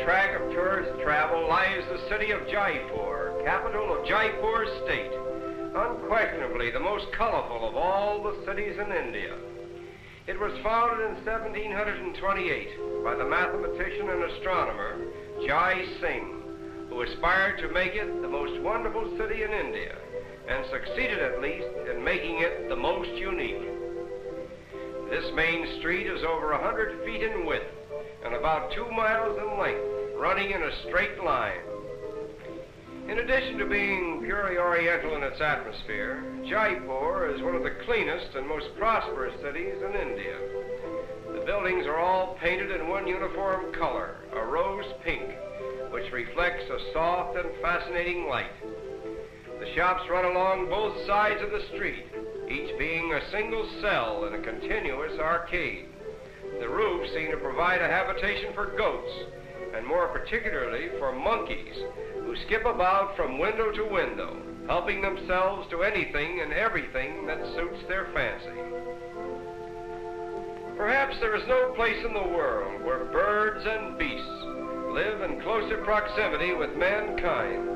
track of tourist travel lies the city of Jaipur, capital of Jaipur State, unquestionably the most colorful of all the cities in India. It was founded in 1728 by the mathematician and astronomer Jai Singh, who aspired to make it the most wonderful city in India, and succeeded at least in making it the most unique. This main street is over 100 feet in width and about 2 miles in length, running in a straight line. In addition to being purely oriental in its atmosphere, Jaipur is one of the cleanest and most prosperous cities in India. The buildings are all painted in one uniform color, a rose pink, which reflects a soft and fascinating light. The shops run along both sides of the street, each being a single cell in a continuous arcade. The roofs seem to provide a habitation for goats, and more particularly for monkeys, who skip about from window to window, helping themselves to anything and everything that suits their fancy. Perhaps there is no place in the world where birds and beasts live in closer proximity with mankind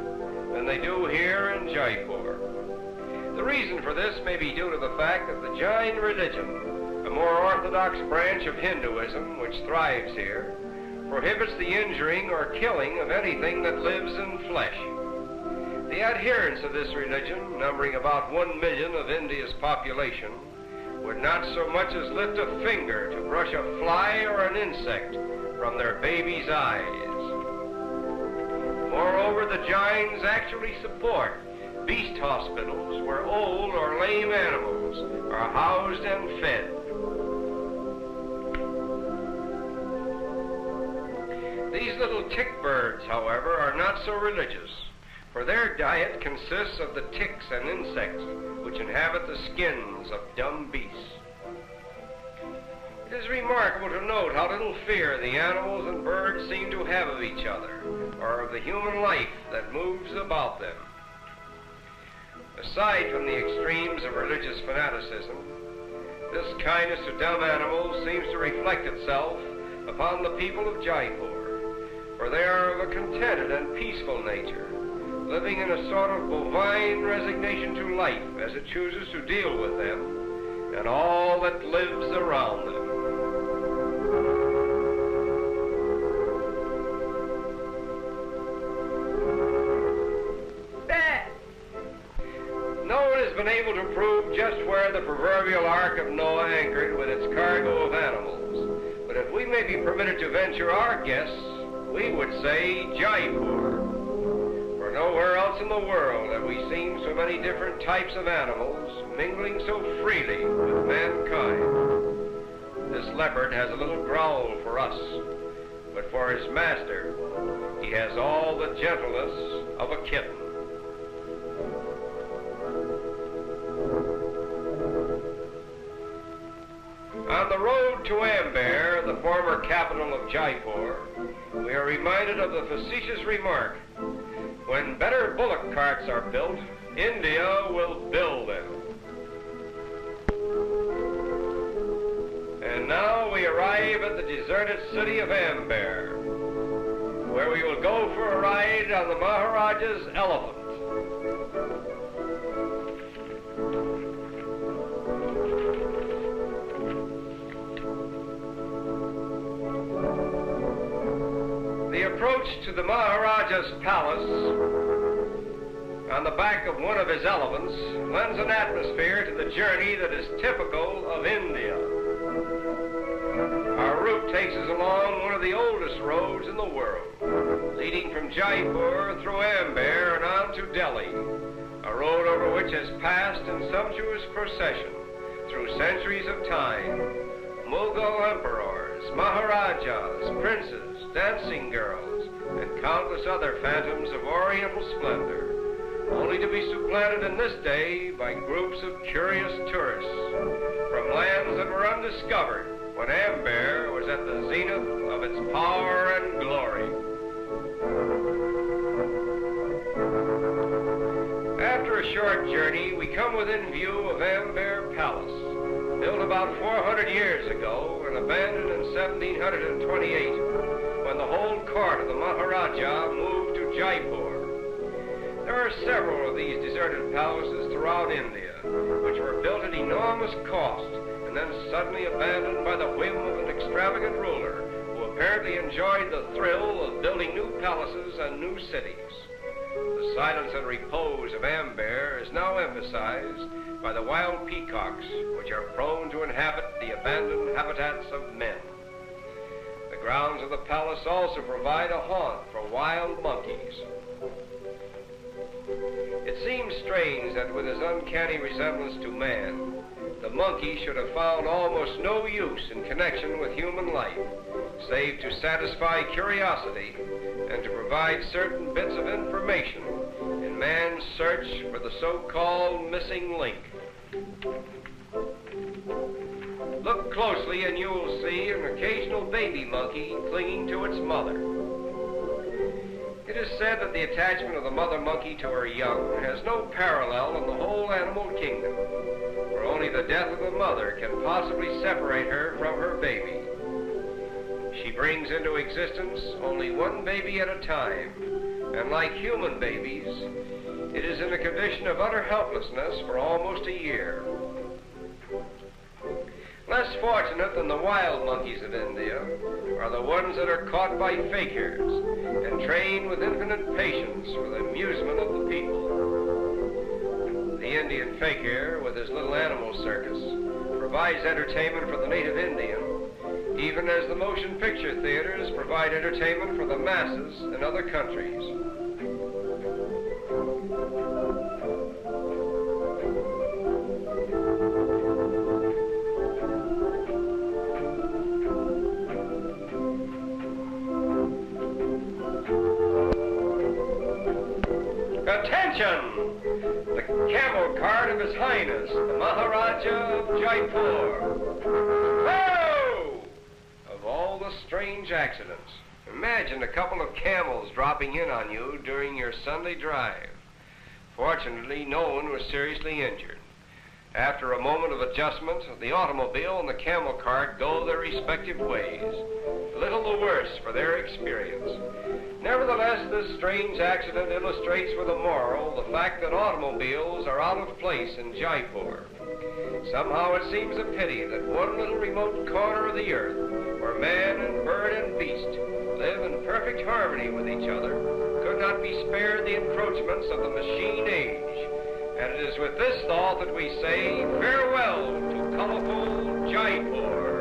than they do here in Jaipur. The reason for this may be due to the fact that the Jain religion, a more orthodox branch of Hinduism which thrives here, prohibits the injuring or killing of anything that lives in flesh. The adherents of this religion, numbering about 1 million of India's population, would not so much as lift a finger to brush a fly or an insect from their baby's eyes. Moreover, the Jains actually support beast hospitals where old or lame animals are housed and fed. These little tick birds, however, are not so religious, for their diet consists of the ticks and insects which inhabit the skins of dumb beasts. It is remarkable to note how little fear the animals and birds seem to have of each other, or of the human life that moves about them. Aside from the extremes of religious fanaticism, this kindness to dumb animals seems to reflect itself upon the people of Jaipur, for they are of a contented and peaceful nature, living in a sort of bovine resignation to life as it chooses to deal with them and all that lives around them. No one has been able to prove just where the proverbial Ark of Noah anchored with its cargo of animals, but if we may be permitted to venture our guess, we would say Jaipur. For nowhere else in the world have we seen so many different types of animals mingling so freely with mankind. This leopard has a little growl for us, but for his master, he has all the gentleness of a kitten. On the road to Amber, the former capital of Jaipur, we are reminded of the facetious remark, "When better bullock carts are built, India will build them." And now we arrive at the deserted city of Amber, where we will go for a ride on the Maharaja's elephant. The approach to the Maharaja's palace on the back of one of his elephants lends an atmosphere to the journey that is typical of India. Our route takes us along one of the oldest roads in the world, leading from Jaipur through Amber and on to Delhi, a road over which has passed in sumptuous procession through centuries of time Mughal emperors, Maharajas, princes, dancing girls, and countless other phantoms of Oriental splendor, only to be supplanted in this day by groups of curious tourists from lands that were undiscovered when Amber was at the zenith of its power and glory. After a short journey, we come within view of Amber Palace, built about 400 years ago and abandoned in 1728, when the whole court of the Maharaja moved to Jaipur. There are several of these deserted palaces throughout India, which were built at enormous cost and then suddenly abandoned by the whim of an extravagant ruler who apparently enjoyed the thrill of building new palaces and new cities. The silence and repose of Amber is now emphasized by the wild peacocks, which are prone to inhabit the abandoned habitats of men. The grounds of the palace also provide a haunt for wild monkeys. It seems strange that with his uncanny resemblance to man, the monkey should have found almost no use in connection with human life, save to satisfy curiosity and to provide certain bits of information in man's search for the so-called missing link. Look closely and you will see an occasional baby monkey clinging to its mother. It is said that the attachment of the mother monkey to her young has no parallel in the whole animal kingdom, for only the death of the mother can possibly separate her from her baby. She brings into existence only one baby at a time, and like human babies, it is in a condition of utter helplessness for almost a year. Less fortunate than the wild monkeys of India are the ones that are caught by fakirs and trained with infinite patience for the amusement of the people. The Indian fakir, with his little animal circus, provides entertainment for the native Indian, even as the motion picture theaters provide entertainment for the masses in other countries. Attention! The camel cart of His Highness, the Maharaja of Jaipur. Whoa! Of all the strange accidents, imagine a couple of camels dropping in on you during your Sunday drive. Fortunately, no one was seriously injured. After a moment of adjustment, the automobile and the camel cart go their respective ways, little the worse for their experience. Nevertheless, this strange accident illustrates with a moral the fact that automobiles are out of place in Jaipur. Somehow it seems a pity that one little remote corner of the earth, where man and bird and beast live in perfect harmony with each other, could not be spared the encroachments of the machine age. And it is with this thought that we say farewell to colorful Jaipur.